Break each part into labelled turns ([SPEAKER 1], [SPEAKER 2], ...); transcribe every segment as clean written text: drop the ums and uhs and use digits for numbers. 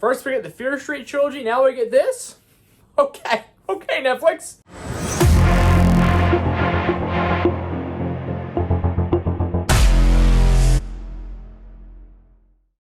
[SPEAKER 1] First we get the Fear Street trilogy, now we get this? Okay, Netflix.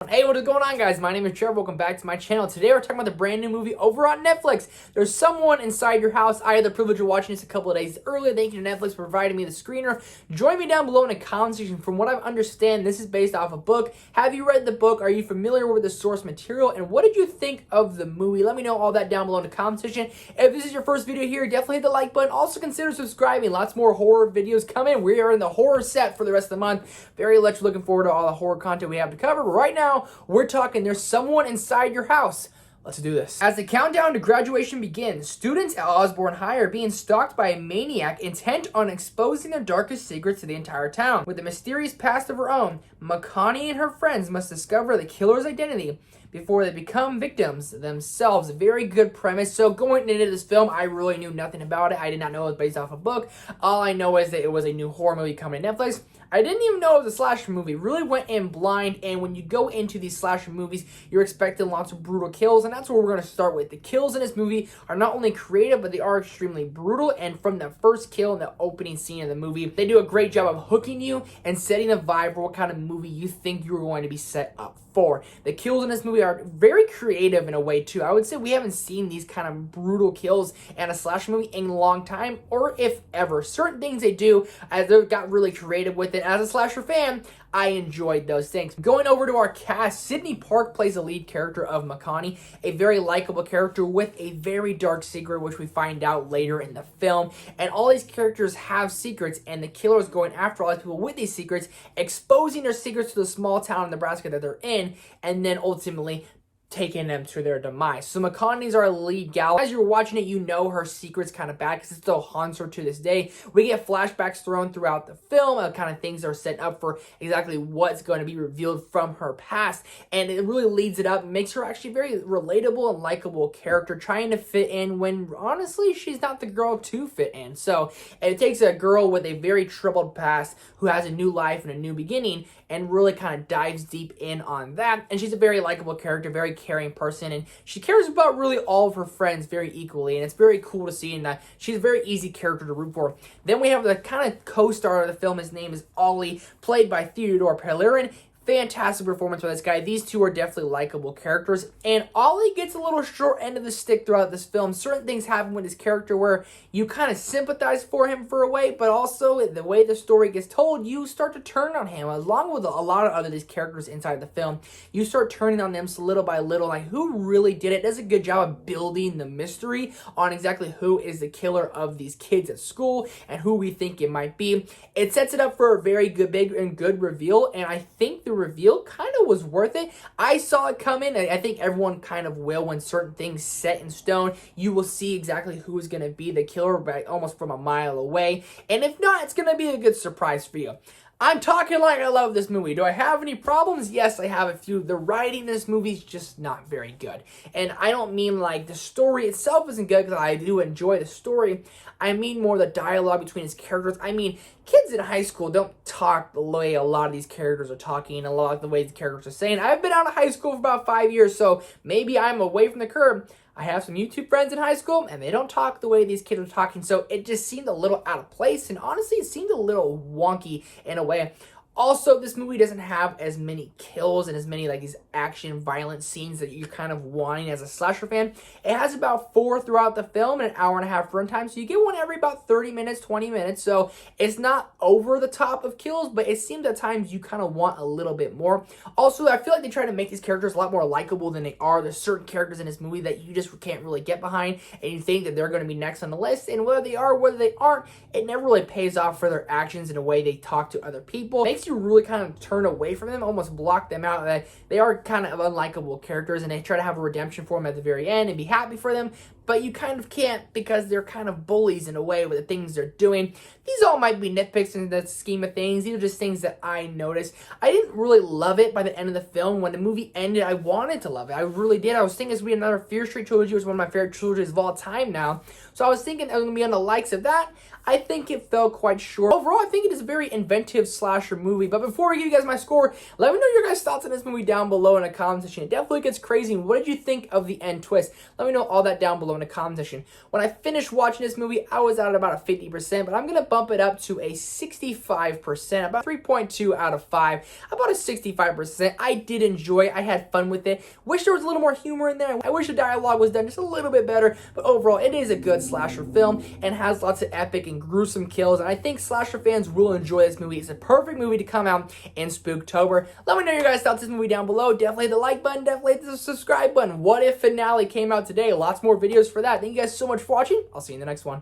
[SPEAKER 1] Hey, what is going on, guys? My name is Trevor. Welcome back to my channel. Today we're talking about the brand new movie over on Netflix. There's someone inside your house. I had the privilege of watching this a couple of days earlier. Thank you to Netflix for providing me the screener. Join me down below in the comment section. From what I understand, this is based off a book. Have you read the book? Are you familiar with the source material? And what did you think of the movie? Let me know all that down below in the comment section. If this is your first video here, definitely hit the like button. Also consider subscribing. Lots more horror videos coming. We are in the horror set for the rest of the month. Very much looking forward to all the horror content we have to cover. But right now, we're talking there's someone inside your house. Let's do this. As the countdown to graduation begins, students at Osborne High are being stalked by a maniac intent on exposing their darkest secrets to the entire town. With a mysterious past of her own, Makani and her friends must discover the killer's identity before they become victims themselves. A very good premise. So going into this film, I really knew nothing about it. I did not know it was based off a book. All I know is that it was a new horror movie coming to Netflix. I didn't even know it was a slasher movie. Really went in blind, and when you go into these slasher movies, you're expecting lots of brutal kills, and that's where we're going to start with. The kills in this movie are not only creative, but they are extremely brutal, and from the first kill in the opening scene of the movie, they do a great job of hooking you and setting a vibe for what kind of movie you think you're going to be set up for. The kills in this movie are very creative in a way, too. I would say we haven't seen these kind of brutal kills in a slasher movie in a long time, or if ever. Certain things they do, as they got really creative with it. As a slasher fan, I enjoyed those things. Going over to our cast, Sydney Park plays the lead character of Makani, a very likable character with a very dark secret, which we find out later in the film. And all these characters have secrets, and the killer is going after all these people with these secrets, exposing their secrets to the small town in Nebraska that they're in, and then ultimately taking them to their demise. So Makani's our lead gal. As you're watching it, you know her secret's kind of bad because it still haunts her to this day. We get flashbacks thrown throughout the film, kind of things are set up for exactly what's going to be revealed from her past, and it really leads it up, makes her actually very relatable and likable character, trying to fit in when honestly she's not the girl to fit in. So it takes a girl with a very troubled past who has a new life and a new beginning, and really kind of dives deep in on that. And she's a very likable character, very caring person, and she cares about really all of her friends very equally, and it's very cool to see, and she's a very easy character to root for. Then we have the kind of co-star of the film. His name is Ollie, played by Theodore Pellerin. Fantastic performance by this guy. These two are definitely likable characters, and Ollie gets a little short end of the stick throughout this film. Certain things happen with his character where you kind of sympathize for him for a way, but also the way the story gets told, you start to turn on him. Along with a lot of other these characters inside the film, you start turning on them little by little, like who really did it. Does a good job of building the mystery on exactly who is the killer of these kids at school and who we think it might be. It sets it up for a very good, big and good reveal, and I think the reveal kind of was worth it. I saw it coming, and I think everyone kind of will when certain things set in stone. You will see exactly who is going to be the killer by almost from a mile away, and if not, it's going to be a good surprise for you. I'm talking like I love this movie. Do I have any problems? Yes, I have a few. The writing in this movie is just not very good. And I don't mean like the story itself isn't good, because I do enjoy the story. I mean more the dialogue between his characters. I mean, kids in high school don't talk the way a lot of these characters are talking, a lot of the way the characters are saying. I've been out of high school for about 5 years, so maybe I'm away from the curb. I have some YouTube friends in high school, and they don't talk the way these kids are talking, so it just seemed a little out of place, and honestly, it seemed a little wonky in a way. Also, this movie doesn't have as many kills and as many like these action violent scenes that you're kind of wanting as a slasher fan. It has about 4 throughout the film and an hour and a half runtime, so you get one every about 30 minutes, 20 minutes, so it's not over the top of kills, but it seems at times you kind of want a little bit more. Also, I feel like they try to make these characters a lot more likable than they are. There's certain characters in this movie that you just can't really get behind, and you think that they're going to be next on the list, and whether they are, whether they aren't, it never really pays off for their actions in a way they talk to other people. It makes you really kind of turn away from them, almost block them out. That they are kind of unlikable characters, and they try to have a redemption for them at the very end and be happy for them, but you kind of can't because they're kind of bullies in a way with the things they're doing. These all might be nitpicks in the scheme of things. These are just things that I noticed. I didn't really love it by the end of the film. When the movie ended, I wanted to love it. I really did. I was thinking this would be another Fear Street trilogy, which is one of my favorite trilogies of all time now. So I was thinking I was going to be on the likes of that. I think it fell quite short. Overall, I think it is a very inventive slasher movie. But before I give you guys my score, let me know your guys' thoughts on this movie down below in the comment section. It definitely gets crazy. What did you think of the end twist? Let me know all that down below in the comment section. When I finished watching this movie, I was at about a 50%, but I'm going to bump it up to a 65%, about 3.2 out of 5, about a 65%. I did enjoy it. I had fun with it. Wish there was a little more humor in there. I wish the dialogue was done just a little bit better, but overall, it is a good slasher film and has lots of epic and gruesome kills, and I think slasher fans will enjoy this movie. It's a perfect movie to come out in Spooktober. Let me know your guys' thoughts on this movie down below. Definitely hit the like button, definitely hit the subscribe button. What If finale came out today. Lots more videos for that. Thank you guys so much for watching. I'll see you in the next one.